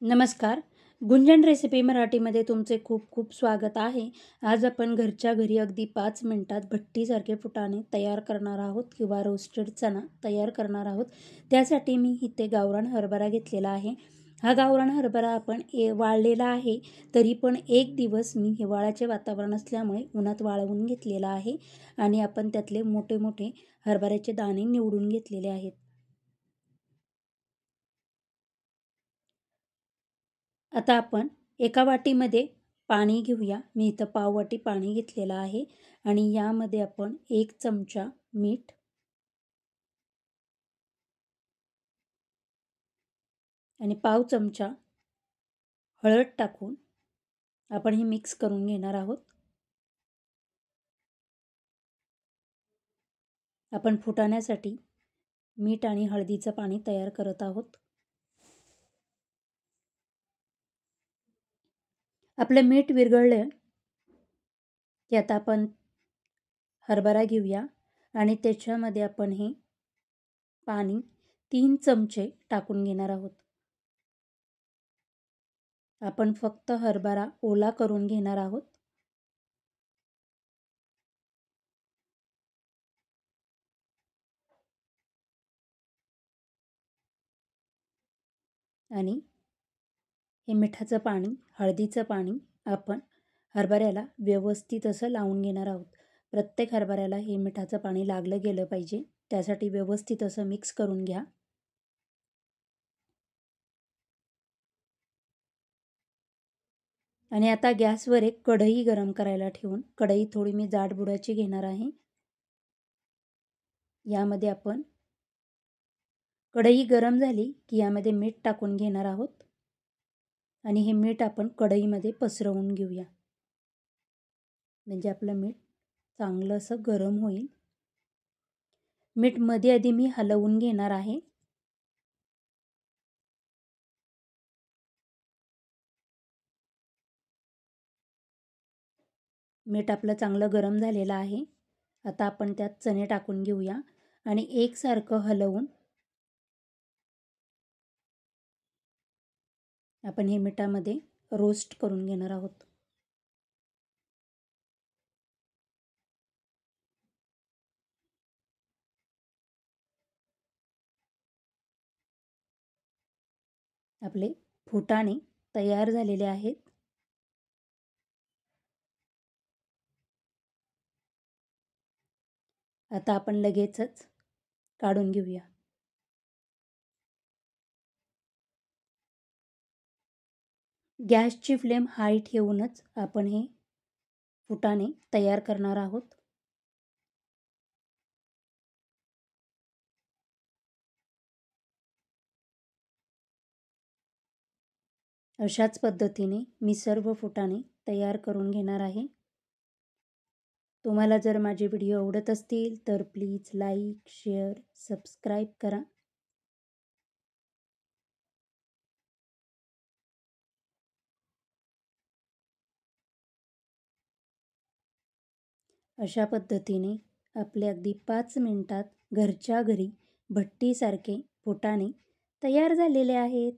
नमस्कार. गुंजन रेसिपी मराठीमध्ये तुमचे खूप खूप स्वागत आहे. आज आपण घरच्या घरी अगदी 5 मिनिटात भट्टीसारखे फुटाणे तयार करणार आहोत किंवा रोस्टेड चणा तयार करणार आहोत. त्यासाठी मी इथे गावरान हरभरा घेतलेला आहे. हा गावरान हरभरा आपण वाळलेला आहे, तरी पण एक दिवस मी हिवाळ्याचे वातावरण असल्यामुळे उन्हात वाळवून घेतलेला आहे आणि आपण त्यातले मोठे मोठे हरभऱ्याचे दाणे निवडून घेतलेले आहेत. आता आपण एका वाटीमध्ये पाणी घेऊया. मी इथं पाववाटी पाणी घेतलेलं आहे आणि यामध्ये आपण 1 चमचा मीठ आणि पाव चमचा हळद टाकून आपण हे मिक्स करून घेणार आहोत. आपण फुटाण्यासाठी मीठ आणि हळदीचं पाणी तयार करत आहोत. आपलं मीठ विरघळलं की आता आपण हरभरा घेऊया आणि त्याच्यामध्ये आपण हे पाणी 3 चमचे टाकून घेणार आहोत. आपण फक्त हरभरा ओला करून घेणार आहोत. आणि हे मिठाचं पाणी, हळदीचं पाणी आपण हरभऱ्याला व्यवस्थित असं लावून घेणार आहोत. प्रत्येक हरभऱ्याला हे मिठाचं पाणी लागलं गेलं पाहिजे. त्यासाठी व्यवस्थित असं मिक्स करून घ्या. आणि आता गॅसवर एक कढई गरम करायला ठेवून कढई थोडी मी जाड बुडाची घेणार आहे. यामध्ये आपण कढई गरम झाली की यामध्ये मीठ टाकून घेणार आहोत आणि हे मीठ आपण कढईमध्ये पसरवून घेऊया. म्हणजे आपलं मीठ चांगलं असं गरम होईल. मीठ मध्ये आधी मी हलवून घेणार आहे. मीठ आपलं चांगलं गरम झालेलं आहे. आता आपण त्यात चणे टाकून घेऊया आणि एकसारखं हलवून आपण हे मिठामध्ये रोस्ट करून घेणार आहोत. आपले फुटाणे तयार झालेले आहेत. आता आपण लगेचच काढून घेऊया. गॅसची फ्लेम हाय ठेवूनच आपण हे फुटाणे तयार करणार आहोत. अशाच पद्धतीने मी सर्व फुटाणे तयार करून घेणार आहे. तुम्हाला जर माझे व्हिडिओ आवडत असतील तर प्लीज लाईक, शेअर, सबस्क्राईब करा. अशा पद्धतीने आपले अगदी 5 मिनिटात घरच्या घरी भट्टीसारखे फुटाणे तयार झालेले आहेत.